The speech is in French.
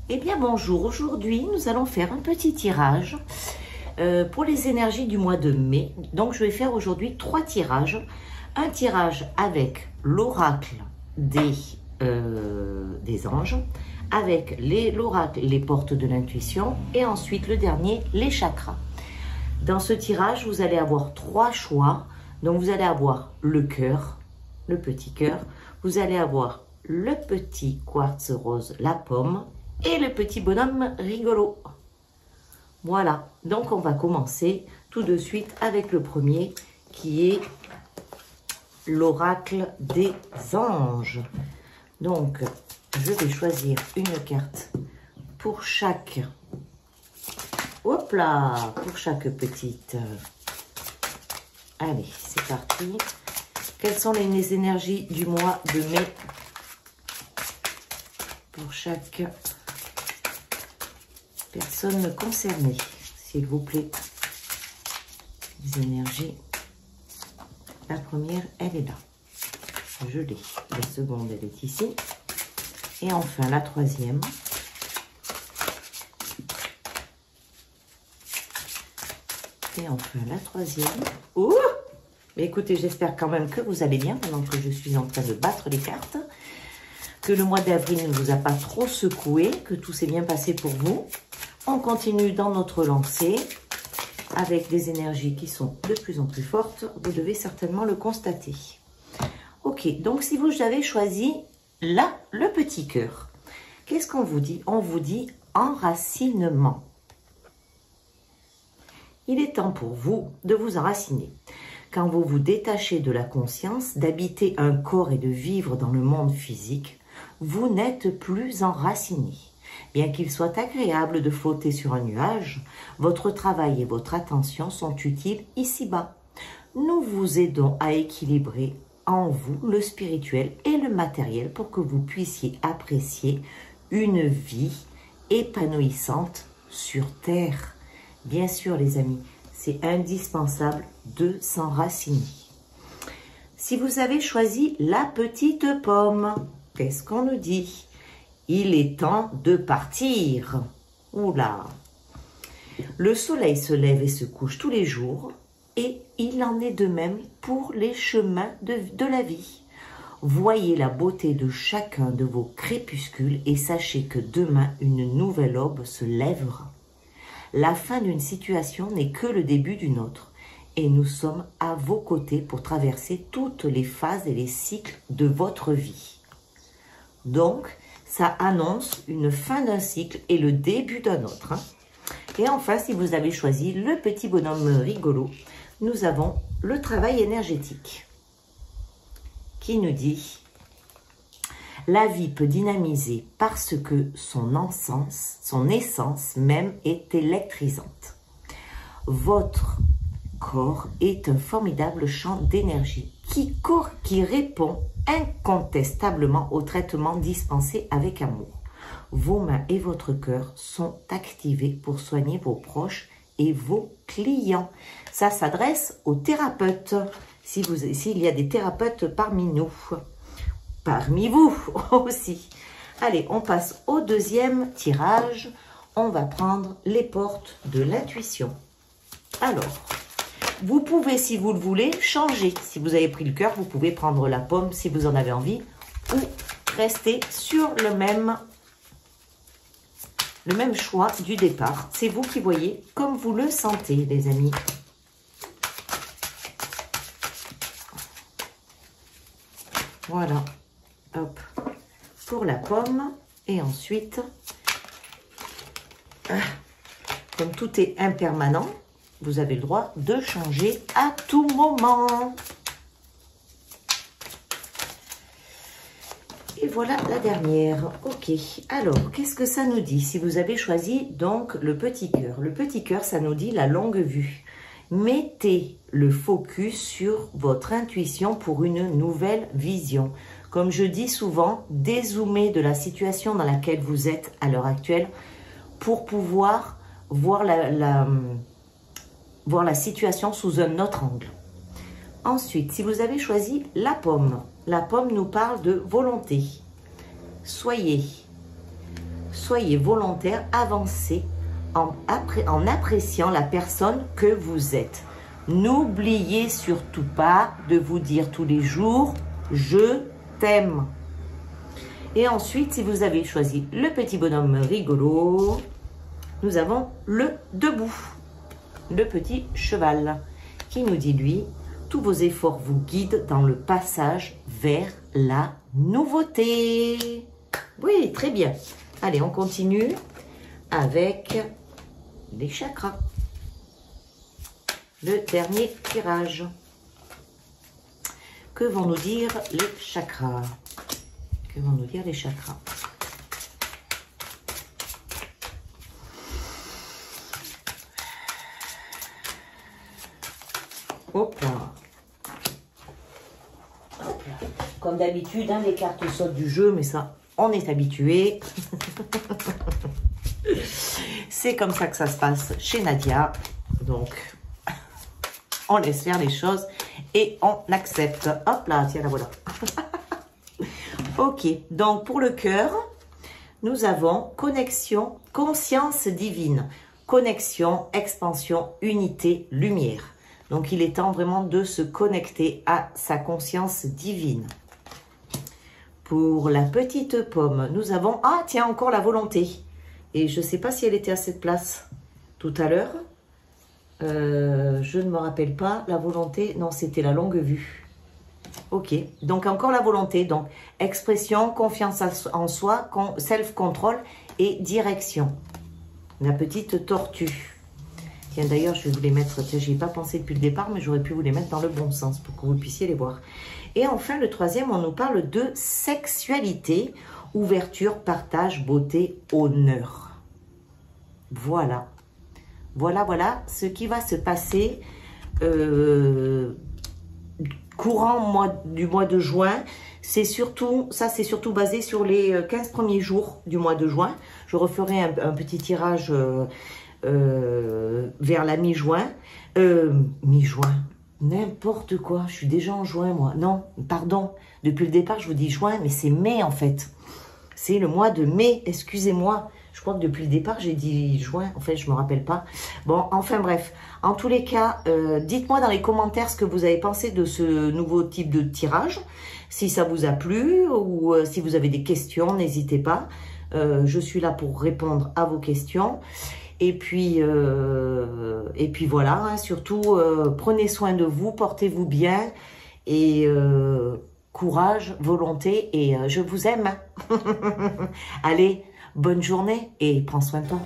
Eh bien bonjour, aujourd'hui nous allons faire un petit tirage pour les énergies du mois de mai. Donc je vais faire aujourd'hui 3 tirages. Un tirage avec l'oracle des anges, avec l'oracle, les portes de l'intuition, et ensuite le dernier, les chakras. Dans ce tirage, vous allez avoir 3 choix. Donc vous allez avoir le cœur, le petit cœur, vous allez avoir le petit quartz rose, la pomme, et le petit bonhomme rigolo. Voilà, donc on va commencer tout de suite avec le premier qui est l'oracle des anges. Donc, je vais choisir une carte pour chaque, hop là, pour chaque petite. Allez, c'est parti. Quelles sont les énergies du mois de mai pour chaque personne concernée, s'il vous plaît? Les énergies. La première, elle est là. Je l'ai. La seconde, elle est ici. Et enfin, la troisième. Et enfin, la troisième. Ouh! Mais écoutez, j'espère quand même que vous allez bien pendant que je suis en train de battre les cartes. Que le mois d'avril ne vous a pas trop secoué, que tout s'est bien passé pour vous. On continue dans notre lancée avec des énergies qui sont de plus en plus fortes. Vous devez certainement le constater. Ok, donc si vous avez choisi là, le petit cœur, qu'est-ce qu'on vous dit? On vous dit enracinement. Il est temps pour vous de vous enraciner. Quand vous vous détachez de la conscience, d'habiter un corps et de vivre dans le monde physique, vous n'êtes plus enraciné. Bien qu'il soit agréable de flotter sur un nuage, votre travail et votre attention sont utiles ici-bas. Nous vous aidons à équilibrer en vous le spirituel et le matériel pour que vous puissiez apprécier une vie épanouissante sur Terre. Bien sûr, les amis, c'est indispensable de s'enraciner. Si vous avez choisi la petite pomme, qu'est-ce qu'on nous dit? Il est temps de partir. Oula! Le soleil se lève et se couche tous les jours, et il en est de même pour les chemins de la vie. Voyez la beauté de chacun de vos crépuscules et sachez que demain une nouvelle aube se lèvera. La fin d'une situation n'est que le début d'une autre, et nous sommes à vos côtés pour traverser toutes les phases et les cycles de votre vie. Donc, ça annonce une fin d'un cycle et le début d'un autre. Et enfin, si vous avez choisi le petit bonhomme rigolo, nous avons le travail énergétique qui nous dit « La vie peut dynamiser parce que son essence même est électrisante. Votre corps est un formidable champ d'énergie qui répond incontestablement au traitement dispensé avec amour. Vos mains et votre cœur sont activés pour soigner vos proches et vos clients. » Ça s'adresse aux thérapeutes, s'il y a des thérapeutes parmi nous, parmi vous aussi. Allez, on passe au deuxième tirage. On va prendre les portes de l'intuition. Alors, vous pouvez, si vous le voulez, changer. Si vous avez pris le cœur, vous pouvez prendre la pomme si vous en avez envie, ou rester sur le même choix du départ. C'est vous qui voyez comme vous le sentez, les amis. Voilà. Hop. Pour la pomme. Et ensuite, comme tout est impermanent, vous avez le droit de changer à tout moment. Et voilà la dernière. Ok, alors, qu'est-ce que ça nous dit? Si vous avez choisi donc le petit cœur. Le petit cœur, ça nous dit la longue vue. Mettez le focus sur votre intuition pour une nouvelle vision. Comme je dis souvent, dézoomez de la situation dans laquelle vous êtes à l'heure actuelle pour pouvoir voir la situation sous un autre angle. Ensuite, si vous avez choisi la pomme nous parle de volonté. Soyez soyez volontaire, avancez en appréciant la personne que vous êtes. N'oubliez surtout pas de vous dire tous les jours « Je t'aime ». Et ensuite, si vous avez choisi le petit bonhomme rigolo, nous avons le debout, le petit cheval, qui nous dit lui, tous vos efforts vous guident dans le passage vers la nouveauté. Oui, très bien. Allez, on continue avec les chakras. Le dernier tirage. Que vont nous dire les chakras? Que vont nous dire les chakras? Hop là. Hop là. Comme d'habitude, hein, les cartes sautent du jeu, mais ça, on est habitué. C'est comme ça que ça se passe chez Nadia. Donc, on laisse faire les choses et on accepte. Hop là, tiens, la voilà. Ok, donc pour le cœur, nous avons connexion, conscience divine. Connexion, expansion, unité, lumière. Donc, il est temps vraiment de se connecter à sa conscience divine. Pour la petite pomme, nous avons... Ah, tiens, encore la volonté. Et je ne sais pas si elle était à cette place tout à l'heure. Je ne me rappelle pas. La volonté, non, c'était la longue vue. Ok, donc encore la volonté. Donc, expression, confiance en soi, self-control et direction. La petite tortue. Tiens, d'ailleurs, je vais vous les mettre, je n'y ai pas pensé depuis le départ, mais j'aurais pu vous les mettre dans le bon sens pour que vous puissiez les voir. Et enfin, le troisième, on nous parle de sexualité, ouverture, partage, beauté, honneur. Voilà. Voilà ce qui va se passer courant du mois de juin. C'est surtout basé sur les 15 premiers jours du mois de juin. Je referai un petit tirage... vers la mi-juin, n'importe quoi, je suis déjà en juin moi, non, pardon, depuis le départ je vous dis juin, mais c'est mai en fait, c'est le mois de mai, excusez-moi, je crois que depuis le départ j'ai dit juin, en fait je me rappelle pas, bon, enfin bref, en tous les cas, dites-moi dans les commentaires ce que vous avez pensé de ce nouveau type de tirage, si ça vous a plu, ou si vous avez des questions, n'hésitez pas, je suis là pour répondre à vos questions. Et puis voilà, hein, surtout, prenez soin de vous, portez-vous bien et courage, volonté et je vous aime. Allez, bonne journée et prends soin de toi.